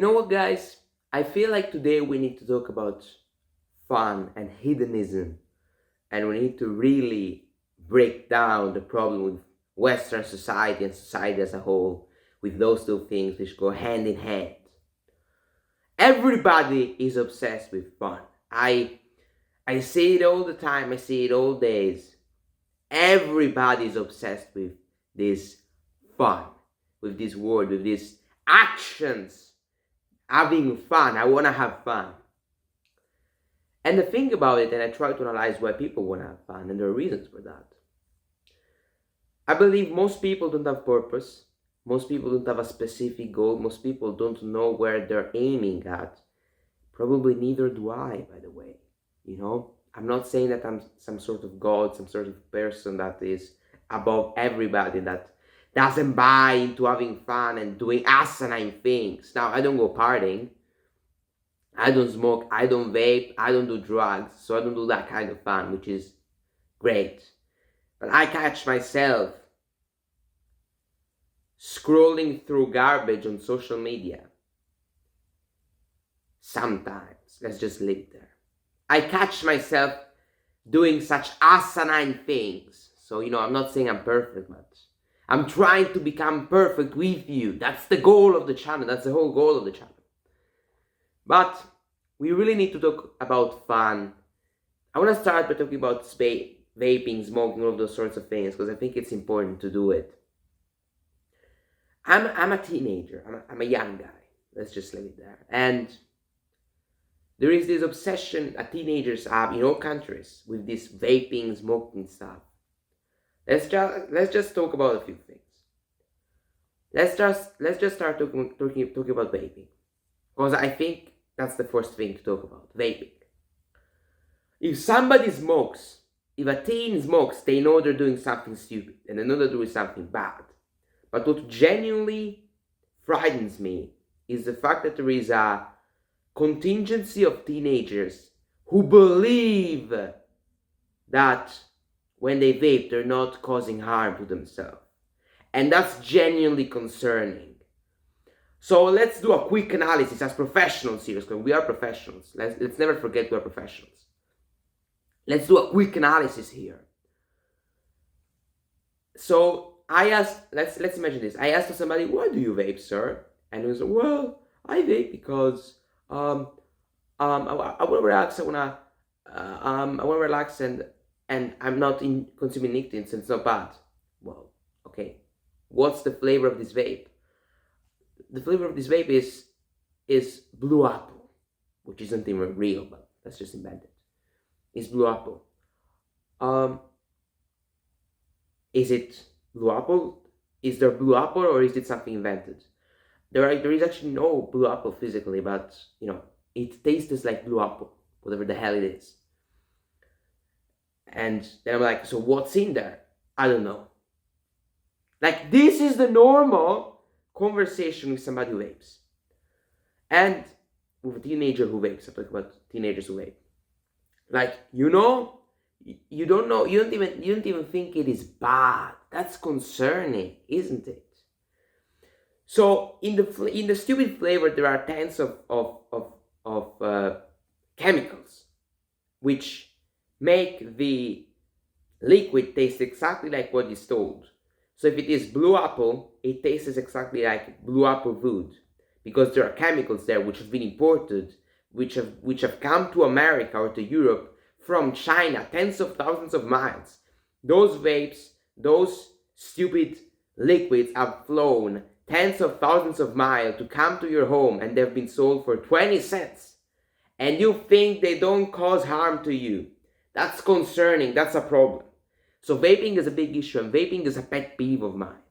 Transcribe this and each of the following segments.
You know what, guys? I feel like today we need to talk about fun and hedonism, and we need to really break down the problem with Western society and society as a whole with those two things which go hand in hand. Everybody is obsessed with fun. I see it all the time, I see it all days. Everybody is obsessed with this fun, with this word, with these actions having fun. I want to have fun. And the thing about it, and I try to analyze why people want to have fun, and there are reasons for that. I believe most people don't have purpose. Most people don't have a specific goal. Most people don't know where they're aiming at. Probably neither do I, by the way. I'm not saying that I'm some sort of god, some sort of person that is above everybody, that doesn't buy into having fun and doing asinine things. Now, I don't go partying. I don't smoke, I don't vape, I don't do drugs, so I don't do that kind of fun, which is great. But I catch myself scrolling through garbage on social media. Sometimes, let's just leave it there. I catch myself doing such asinine things. So, I'm not saying I'm perfect, but I'm trying to become perfect with you. That's the goal of the channel. That's the whole goal of the channel. But we really need to talk about fun. I want to start by talking about vaping, smoking, all those sorts of things, because I think it's important to do it. I'm a teenager. I'm a young guy. Let's just leave it there. And there is this obsession that teenagers have in all countries with this vaping, smoking stuff. Let's just talk about a few things. Let's just start talking about vaping, because I think that's the first thing to talk about. Vaping. If somebody smokes, if a teen smokes, they know they're doing something stupid and they know they're doing something bad. But what genuinely frightens me is the fact that there is a contingency of teenagers who believe that when they vape, they're not causing harm to themselves. And that's genuinely concerning. So let's do a quick analysis as professionals here, because we are professionals. Let's never forget we're professionals. Let's do a quick analysis here. So I asked, let's imagine this. I asked somebody, why do you vape, sir? And he was like, well, I vape because I want to relax. I want to relax, and I'm not consuming nicotine, so it's not bad. Well, okay. What's the flavor of this vape? The flavor of this vape is blue apple, which isn't even real, but let's just invent it. It's blue apple. Is it blue apple? Is there blue apple, or is it something invented? There is actually no blue apple physically, but it tastes like blue apple, whatever the hell it is. And then I'm like, so what's in there? I don't know. Like, this is the normal conversation with somebody who vapes. And with a teenager who vapes. I'm talking about teenagers who vape. Like, you don't know, you don't even think it is bad. That's concerning, isn't it? So in the stupid flavor, there are tons of chemicals which make the liquid taste exactly like what is told. So if it is blue apple, it tastes exactly like blue apple food, because there are chemicals there which have been imported, which have come to America or to Europe from China, tens of thousands of miles. Those vapes, those stupid liquids have flown tens of thousands of miles to come to your home, and they've been sold for 20 cents. And you think they don't cause harm to you. That's concerning. That's a problem. So vaping is a big issue, and vaping is a pet peeve of mine.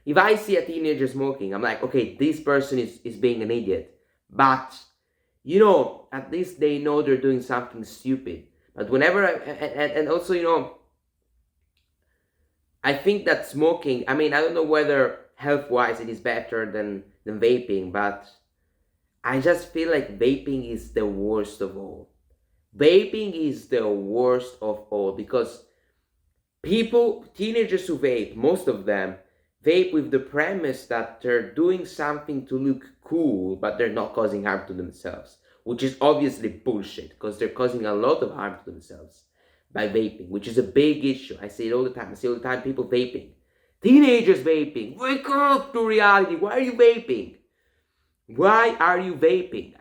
If I see a teenager smoking, I'm like, okay, this person is being an idiot. But, at least they know they're doing something stupid. But whenever, and also, I think that smoking, I don't know whether health-wise it is better than vaping, but I just feel like vaping is the worst of all. Vaping is the worst of all, because teenagers who vape, most of them, vape with the premise that they're doing something to look cool, but they're not causing harm to themselves, which is obviously bullshit, because they're causing a lot of harm to themselves by vaping, which is a big issue. I say it all the time. I see all the time people vaping. Teenagers vaping. Wake up to reality. Why are you vaping? Why are you vaping?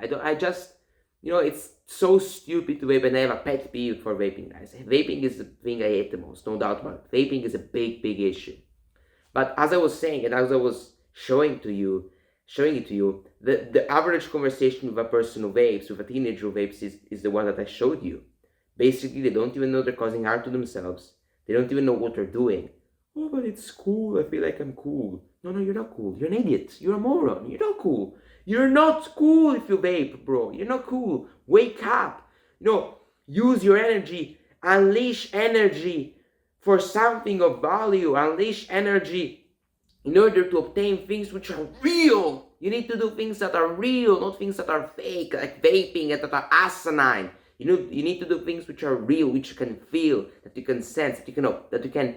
It's so stupid to vape, and I have a pet peeve for vaping, guys. Vaping is the thing I hate the most, no doubt about it. Vaping is a big, big issue. But as I was saying, and as I was showing it to you, the average conversation with a person who vapes, with a teenager who vapes, is the one that I showed you. Basically, they don't even know they're causing harm to themselves. They don't even know what they're doing. Oh, but it's cool. I feel like I'm cool. No, you're not cool. You're an idiot. You're a moron. You're not cool. You're not cool if you vape, bro. You're not cool. Wake up. Use your energy. Unleash energy for something of value. Unleash energy in order to obtain things which are real. You need to do things that are real, not things that are fake, like vaping and that are asinine. You need to do things which are real, which you can feel, that you can sense, that you can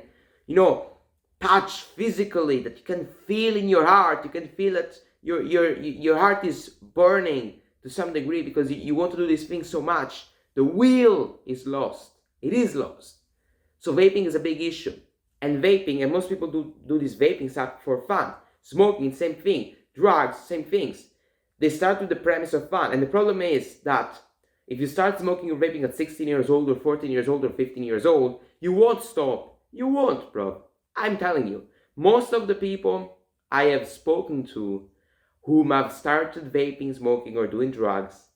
touch physically, that you can feel in your heart. You can feel that your heart is burning to some degree because you want to do these things so much. The will is lost. It is lost. So vaping is a big issue. And vaping, and most people do this vaping stuff for fun. Smoking, same thing. Drugs, same things. They start with the premise of fun. And the problem is that if you start smoking or vaping at 16 years old or 14 years old or 15 years old, you won't stop. You won't, bro. I'm telling you. Most of the people I have spoken to whom have started vaping, smoking, or doing drugs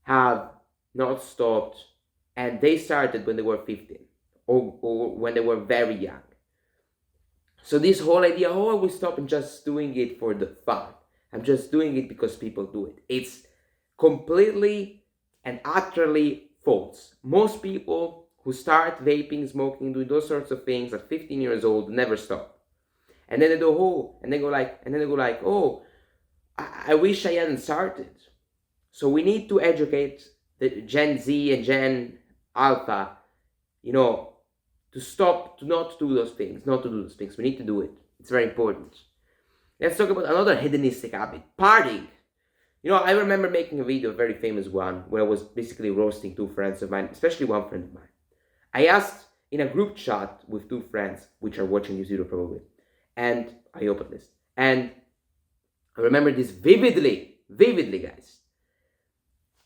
have not stopped. And they started when they were 15 or when they were very young. So this whole idea, I will stop and just doing it for the fun. I'm just doing it because people do it. It's completely and utterly false. Most people who start vaping, smoking, doing those sorts of things at 15 years old never stop. And then they go, oh, I wish I hadn't started. So we need to educate the Gen Z and Gen Alpha, to not do those things, We need to do it. It's very important. Let's talk about another hedonistic habit, partying. I remember making a video, a very famous one, where I was basically roasting two friends of mine, especially one friend of mine. I asked in a group chat with two friends, which are watching this video probably, and I hope at least. And I remember this vividly, guys.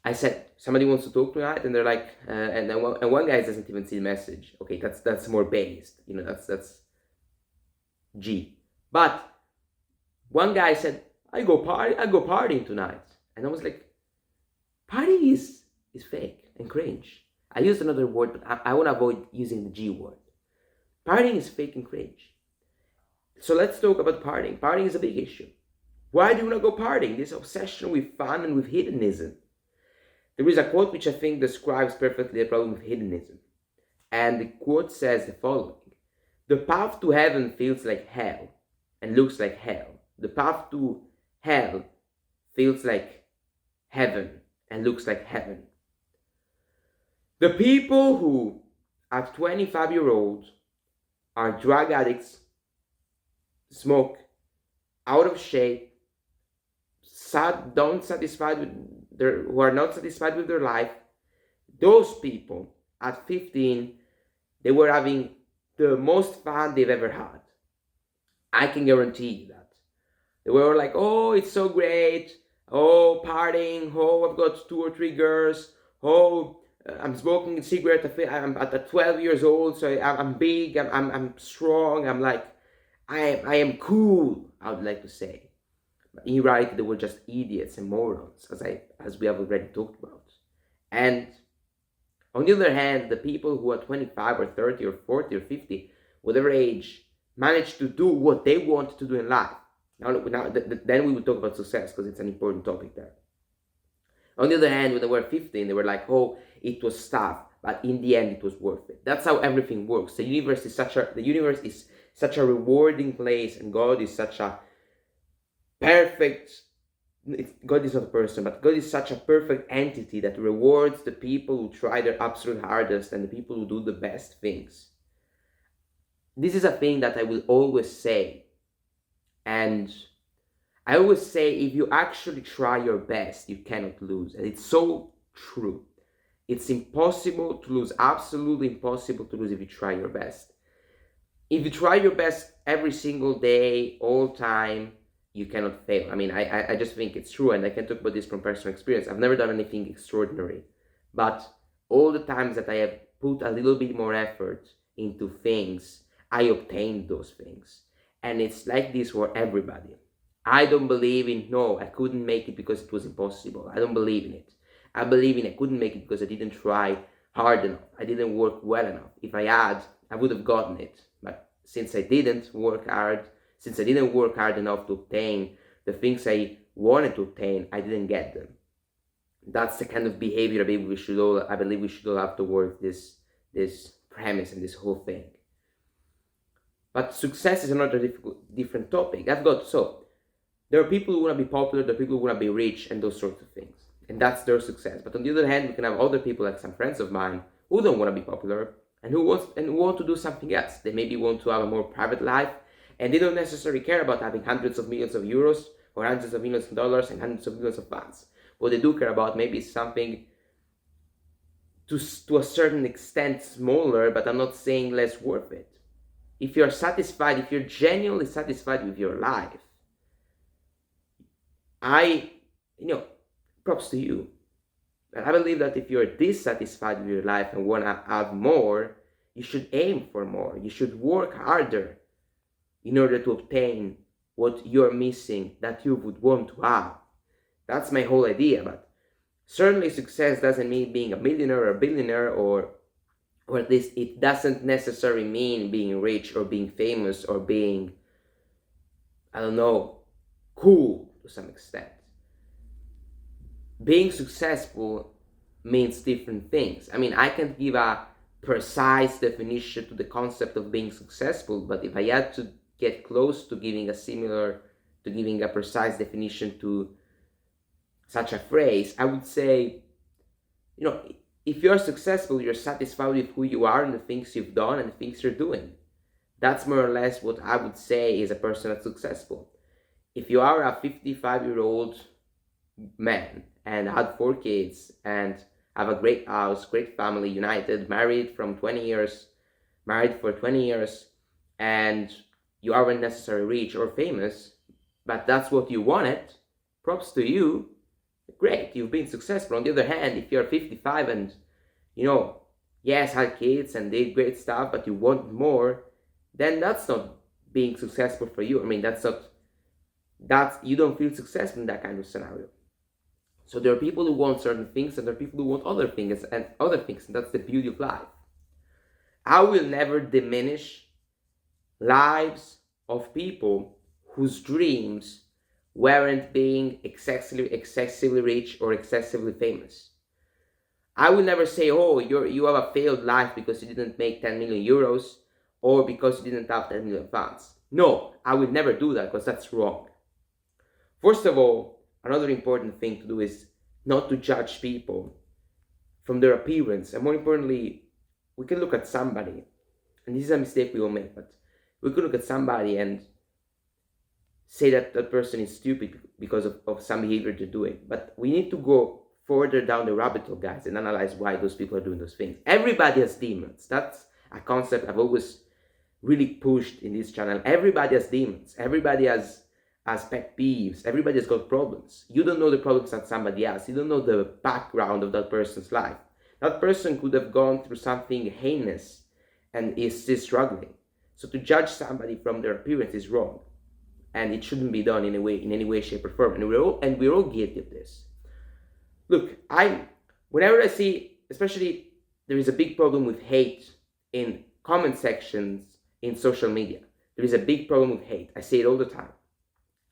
I said, somebody wants to talk tonight, and they're like, and one guy doesn't even see the message. Okay, that's more based, that's G. But one guy said, I go partying tonight, and I was like, partying is fake and cringe. I used another word, but I want to avoid using the G word. Partying is fake and cringe. So let's talk about partying. Partying is a big issue. Why do you want to go partying? This obsession with fun and with hedonism. There is a quote which I think describes perfectly the problem of hedonism. And the quote says the following: the path to heaven feels like hell and looks like hell. The path to hell feels like heaven and looks like heaven. The people who, at 25-year-olds, are drug addicts, smoke, out of shape, who are not satisfied with their life, those people at 15, they were having the most fun they've ever had. I can guarantee you that. They were like, oh, it's so great. Oh, partying. Oh, I've got 2 or 3 girls. Oh, I'm smoking a cigarette. I'm at 12 years old, so I'm big. I'm strong. I'm like, I am cool, I would like to say. But in reality, they were just idiots and morons, as we have already talked about. And on the other hand, the people who are 25 or 30 or 40 or 50, whatever age, manage to do what they want to do in life. Then we will talk about success, because it's an important topic there. On the other hand, when they were 15, they were like, oh, it was tough, but in the end, it was worth it. That's how everything works. The universe is such a rewarding place, and God is such a perfect. God is not a person, but God is such a perfect entity that rewards the people who try their absolute hardest and the people who do the best things. This is a thing that I will always say And I always say, if you actually try your best, you cannot lose. And it's so true. It's impossible to lose, absolutely impossible to lose if you try your best. If you try your best every single day, all time, you cannot fail. I mean, I just think it's true, and I can talk about this from personal experience. I've never done anything extraordinary, but all the times that I have put a little bit more effort into things, I obtained those things. And it's like this for everybody. I don't believe in, no, I couldn't make it because it was impossible. I don't believe in it. I believe in I couldn't make it because I didn't try hard enough. I didn't work well enough. If I had, I would have gotten it. But since I didn't work hard, since I didn't work hard enough to obtain the things I wanted to obtain, I didn't get them. That's the kind of behavior I believe we should all have towards this premise and this whole thing. But success is another different topic. There are people who want to be popular, there are people who want to be rich, and those sorts of things. And that's their success. But on the other hand, we can have other people, like some friends of mine, who don't want to be popular and who want to do something else. They maybe want to have a more private life, and they don't necessarily care about having hundreds of millions of euros or hundreds of millions of dollars and hundreds of millions of pounds. What they do care about maybe is something to a certain extent smaller, but I'm not saying less worth it. If you're satisfied, if you're genuinely satisfied with your life, props to you. But I believe that if you're dissatisfied with your life and want to have more, you should aim for more. You should work harder in order to obtain what you're missing that you would want to have. That's my whole idea. But certainly success doesn't mean being a millionaire or a billionaire, or at least it doesn't necessarily mean being rich or being famous or being, I don't know, cool to some extent. Being successful means different things. I mean, I can't give a precise definition to the concept of being successful, but if I had to get close to giving a precise definition to such a phrase, I would say, if you're successful, you're satisfied with who you are and the things you've done and the things you're doing. That's more or less what I would say is a person that's successful. If you are a 55-year-old man and had 4 kids and have a great house, great family, united, married for 20 years, and you aren't necessarily rich or famous, but that's what you wanted, props to you. Great, you've been successful. On the other hand, if you're 55 and, yes, had kids and did great stuff, but you want more, then that's not being successful for you. I mean, you don't feel successful in that kind of scenario. So there are people who want certain things and there are people who want other things, and that's the beauty of life. I will never diminish lives of people whose dreams weren't being excessively rich or excessively famous. I will never say, oh, you have a failed life because you didn't make 10 million euros or because you didn't have 10 million pounds. No, I will never do that because that's wrong. First of all, another important thing to do is not to judge people from their appearance. And more importantly, we can look at somebody, and this is a mistake we all make, but we could look at somebody and say that that person is stupid because of some behavior they're doing. But we need to go further down the rabbit hole, guys, and analyze why those people are doing those things. Everybody has demons. That's a concept I've always really pushed in this channel. Everybody has demons. Everybody has pet peeves. Everybody has got problems. You don't know the problems that somebody else. You don't know the background of that person's life. That person could have gone through something heinous and is still struggling. So to judge somebody from their appearance is wrong. And it shouldn't be done in any way, shape, or form. And we're all guilty of this. Look, whenever I see, especially there is a big problem with hate in comment sections in social media. There is a big problem with hate. I see it all the time.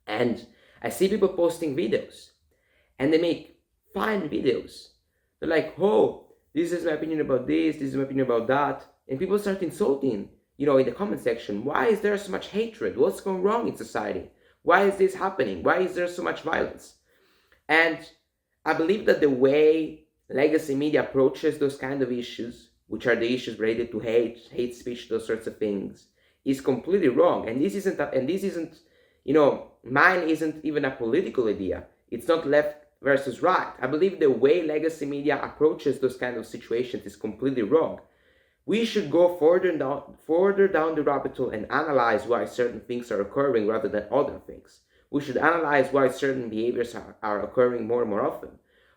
And I see people posting videos and they make fine videos. They're like, oh, this is my opinion about this is my opinion about that. And people start insulting, in the comment section. Why is there so much hatred? What's going wrong in society? Why is this happening? Why is there so much violence? And I believe that the way legacy media approaches those kind of issues, which are the issues related to hate speech, those sorts of things, is completely wrong. And this isn't Mine isn't even a political idea. It's not left versus right. I believe the way legacy media approaches those kind of situations is completely wrong. We should go further down the rabbit hole and analyze why certain things are occurring rather than other things. We should analyze why certain behaviors are occurring more and more often.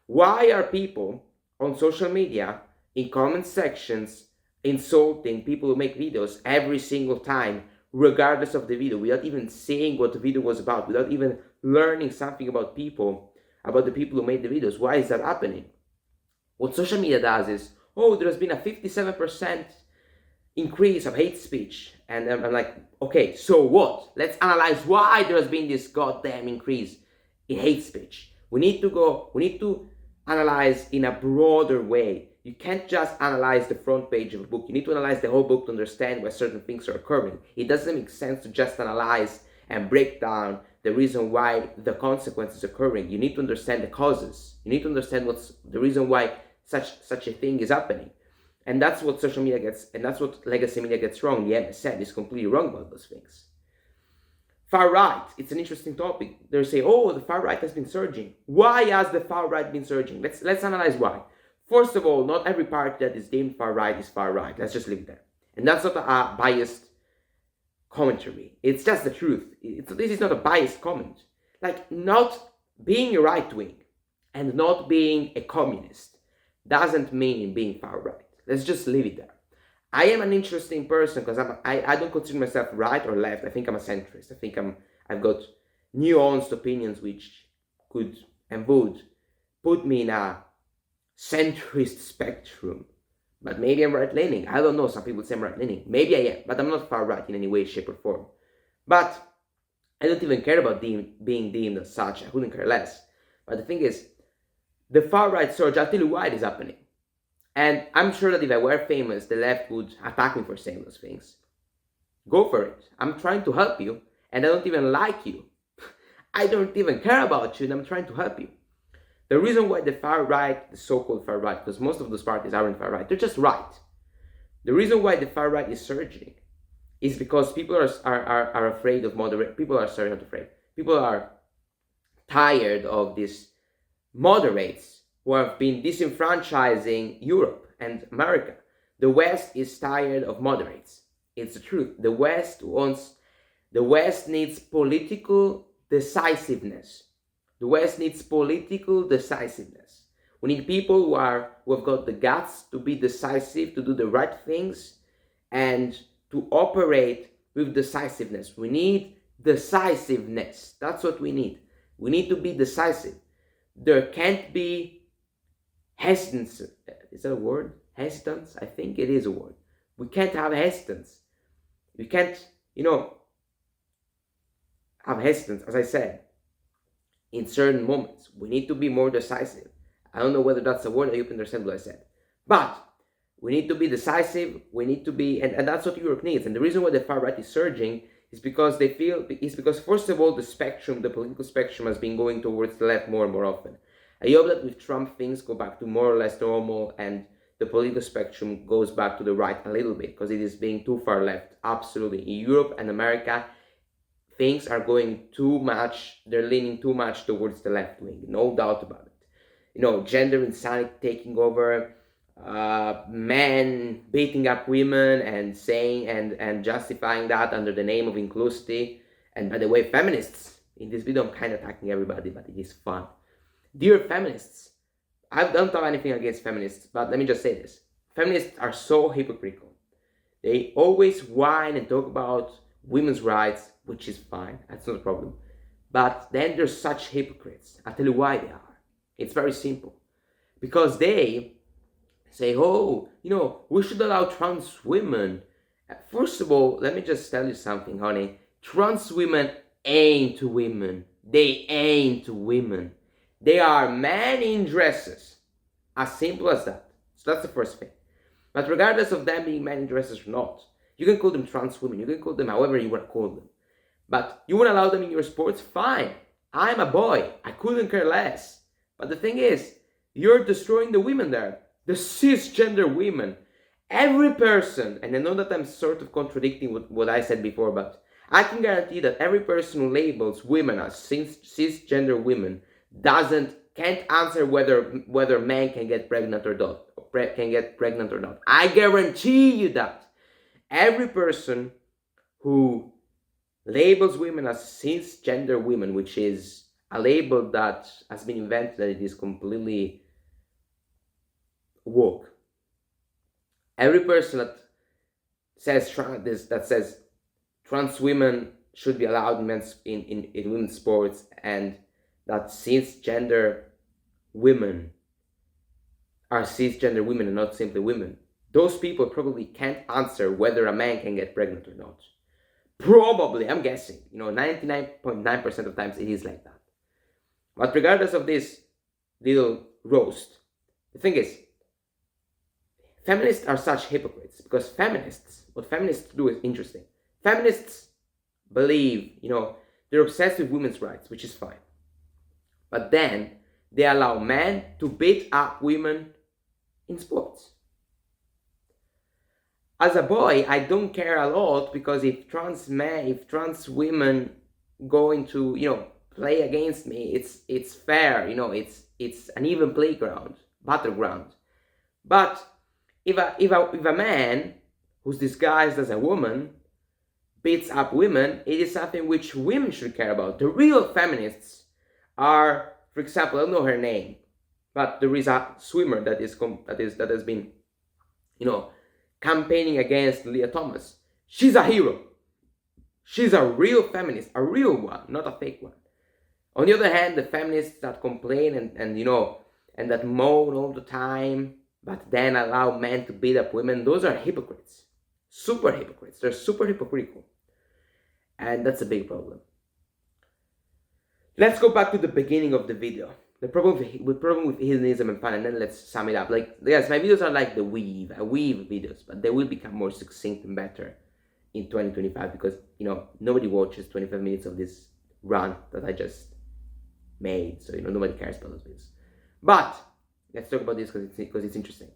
Why are people on social media, in comment sections, insulting people who make videos every single time, regardless of the video, without even saying what the video was about, without even learning something about the people who made the videos? Why is that happening? What social media does is, there's been a 57% increase of hate speech. And I'm like, okay, so what? Let's analyze why there's been this goddamn increase in hate speech. We need to analyze in a broader way. You can't just analyze the front page of a book. You need to analyze the whole book to understand why certain things are occurring. It doesn't make sense to just analyze and break down the reason why the consequences are occurring. You need to understand the causes. You need to understand what's the reason why such a thing is happening. And that's what social media gets, and that's what legacy media gets wrong. The MSN is completely wrong about those things. Far right, it's an interesting topic. They say, the far right has been surging. Why has the far right been surging? Let's analyze why. First of all, not every party that is deemed far right is far right. Let's just leave it there. And that's not a biased commentary. It's just the truth. This is not a biased comment. Like, not being a right wing and not being a communist doesn't mean being far right. Let's just leave it there. I am an interesting person because I don't consider myself right or left. I think I'm a centrist. I think I've got nuanced opinions which could and would put me in a centrist spectrum. But maybe I'm right-leaning. I don't know. Some people say I'm right-leaning. Maybe I am, but I'm not far right in any way, shape, or form. But I don't even care about being deemed as such. I couldn't care less. But the thing is, the far-right surge, I'll tell you why it is happening. And I'm sure that if I were famous, the left would attack me for saying those things. Go for it. I'm trying to help you, and I don't even like you. I don't even care about you, and I'm trying to help you. The reason why the far right, the so-called far right, because most of those parties aren't far right, they're just right. The reason why the far right is surging is because people are afraid of moderate. People are sorry, not afraid. People are tired of these moderates who have been disenfranchising Europe and America. The West is tired of moderates. It's the truth. The West needs political decisiveness. The West needs political decisiveness. We need people who have got the guts to be decisive, to do the right things, and to operate with decisiveness. We need decisiveness. That's what we need. We need to be decisive. There can't be hesitance. Is that a word? Hesitance? I think it is a word. We can't have hesitance. We can't, have hesitance, as I said, in certain moments. We need to be more decisive. I don't know whether that's a word, I hope you understand what I said. But we need to be decisive, we need to be, and that's what Europe needs. And the reason why the far right is surging is because first of all, the political spectrum has been going towards the left more and more often. I hope that with Trump, things go back to more or less normal and the political spectrum goes back to the right a little bit, because it is being too far left. Absolutely. In Europe and America, things are going too much, they're leaning too much towards the left wing, no doubt about it. Gender insanity taking over, men beating up women and saying and justifying that under the name of inclusivity. And by the way, feminists, in this video I'm kind of attacking everybody, but it is fun. Dear feminists, I don't have anything against feminists, but let me just say this. Feminists are so hypocritical. They always whine and talk about women's rights, which is fine, that's not a problem. But then they're such hypocrites. I'll tell you why they are. It's very simple. Because they say, we should allow trans women. First of all, let me just tell you something, honey. Trans women ain't women. They ain't women. They are men in dresses. As simple as that. So that's the first thing. But regardless of them being men in dresses or not, you can call them trans women. You can call them however you want to call them. But you want to allow them in your sports? Fine. I'm a boy. I couldn't care less. But the thing is, you're destroying the women there. The cisgender women. Every person, and I know that I'm sort of contradicting what I said before, but I can guarantee that every person who labels women as cisgender women can't answer whether men can get pregnant or not. I guarantee you that every person who labels women as cisgender women, which is a label that has been invented, that it is completely woke. Every person that says trans women should be allowed in women's sports, and that cisgender women are cisgender women and not simply women, those people probably can't answer whether a man can get pregnant or not. Probably, I'm guessing, 99.9% of times it is like that. But regardless of this little roast, the thing is, feminists are such hypocrites, because what feminists do is interesting. Feminists believe, they're obsessed with women's rights, which is fine. But then they allow men to beat up women in sports. As a boy, I don't care a lot, because if trans women go into, play against me, it's fair, it's an even battleground. But if a man who's disguised as a woman beats up women, it is something which women should care about. The real feminists are, for example, I don't know her name, but there is a swimmer that has been, campaigning against Lia Thomas. She's a hero. She's a real feminist, a real one, not a fake one. On the other hand, the feminists that complain and that moan all the time, but then allow men to beat up women, those are hypocrites. Super hypocrites. They're super hypocritical. And that's a big problem. Let's go back to the beginning of the video. The problem with hedonism and fun, and then let's sum it up. Yes, my videos are like I weave videos, but they will become more succinct and better in 2025, because, nobody watches 25 minutes of this rant that I just made. So, nobody cares about those videos. But let's talk about this because it's interesting.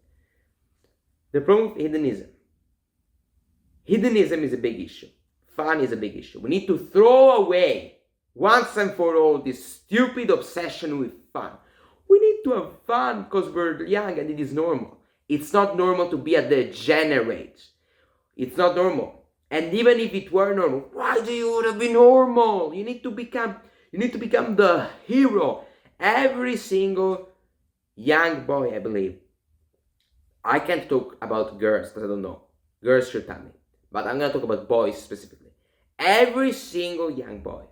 The problem with hedonism. Hedonism is a big issue. Fun is a big issue. We need to throw away once and for all this stupid obsession with fun. We need to have fun because we're young and it is normal. It's not normal to be a degenerate. It's not normal. And even if it were normal, why do you want to be normal? You need to become the hero. Every single young boy, I believe. I can't talk about girls because I don't know. Girls should tell me. But I'm going to talk about boys specifically. Every single young boy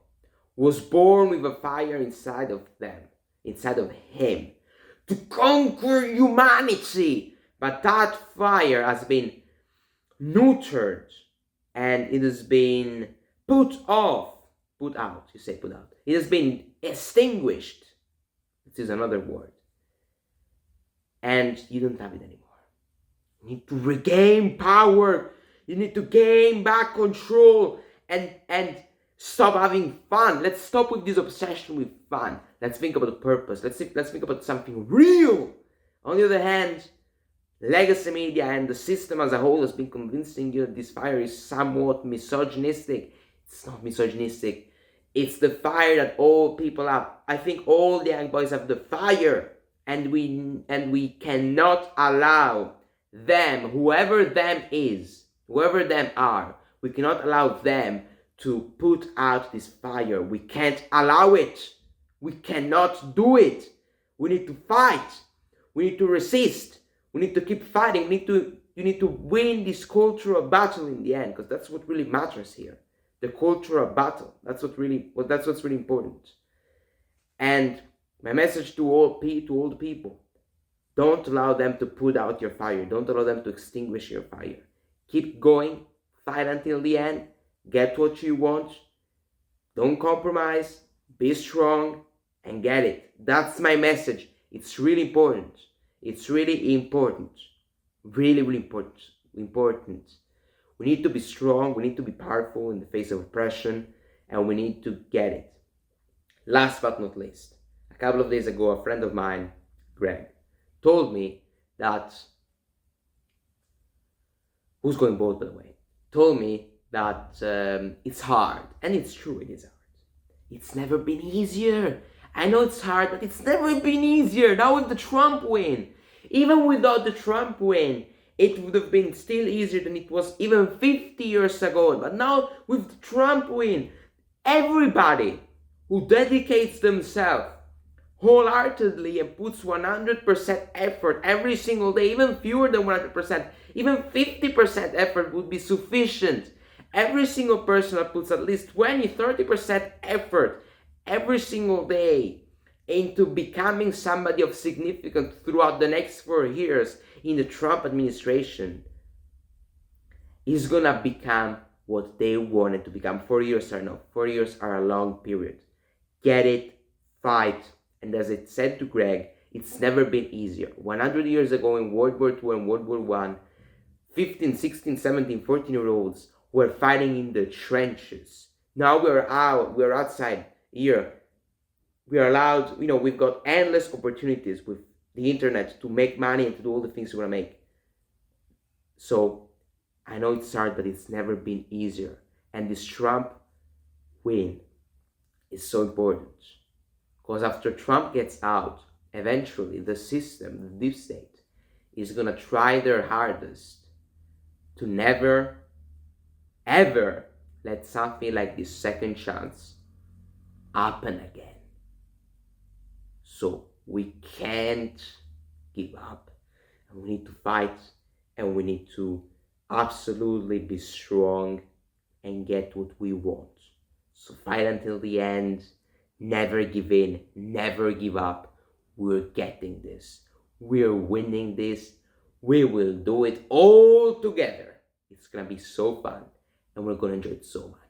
was born with a fire inside of him, to conquer humanity. But that fire has been nurtured, and it has been put out. It has been extinguished. This is another word. And you don't have it anymore. You need to regain power. You need to gain back control and stop having fun. Let's stop with this obsession with fun. Let's think about the purpose. Let's think about something real. On the other hand, legacy media and the system as a whole has been convincing you that this fire is somewhat misogynistic. It's not misogynistic. It's the fire that all people have. I think all the young boys have the fire, and we cannot allow them, whoever them are, we cannot allow them to put out this fire. We can't allow it. We cannot do it. We need to fight. We need to resist. We need to keep fighting. You need to win this cultural battle in the end, because that's what really matters here. The cultural battle. That's what's really important. And my message to all the people: don't allow them to put out your fire. Don't allow them to extinguish your fire. Keep going. Fight until the end. Get what you want. Don't compromise. Be strong and get it. That's my message. It's really important. It's really important. Really, really important. We need to be strong. We need to be powerful in the face of oppression. And we need to get it. Last but not least, a couple of days ago, a friend of mine, Greg, told me that, who's going bold by the way, told me that it's hard, and it's true, it is hard. It's never been easier. I know it's hard, but it's never been easier. Now with the Trump win, even without the Trump win, it would have been still easier than it was even 50 years ago. But now with the Trump win, everybody who dedicates themselves wholeheartedly and puts 100% effort every single day, even fewer than 100%, even 50% effort would be sufficient. Every single person that puts at least 20-30% effort every single day into becoming somebody of significance throughout the next 4 years in the Trump administration is gonna become what they wanted to become. 4 years are no. 4 years are a long period. Get it, fight. And as it said to Greg, it's never been easier. 100 years ago in World War II and World War I, 15, 16, 17, 14-year-olds were fighting in the trenches. Now we're outside here. We are allowed, we've got endless opportunities with the internet to make money and to do all the things we want to make. So I know it's hard, but it's never been easier. And this Trump win is so important. Because after Trump gets out, eventually the system, the deep state, is going to try their hardest to never, ever let something like this second chance happen again. So we can't give up. And we need to fight, and we need to absolutely be strong and get what we want. So fight until the end. Never give in, never give up. We're getting this. We're winning this. We will do it all together. It's gonna be so fun, and we're gonna enjoy it so much.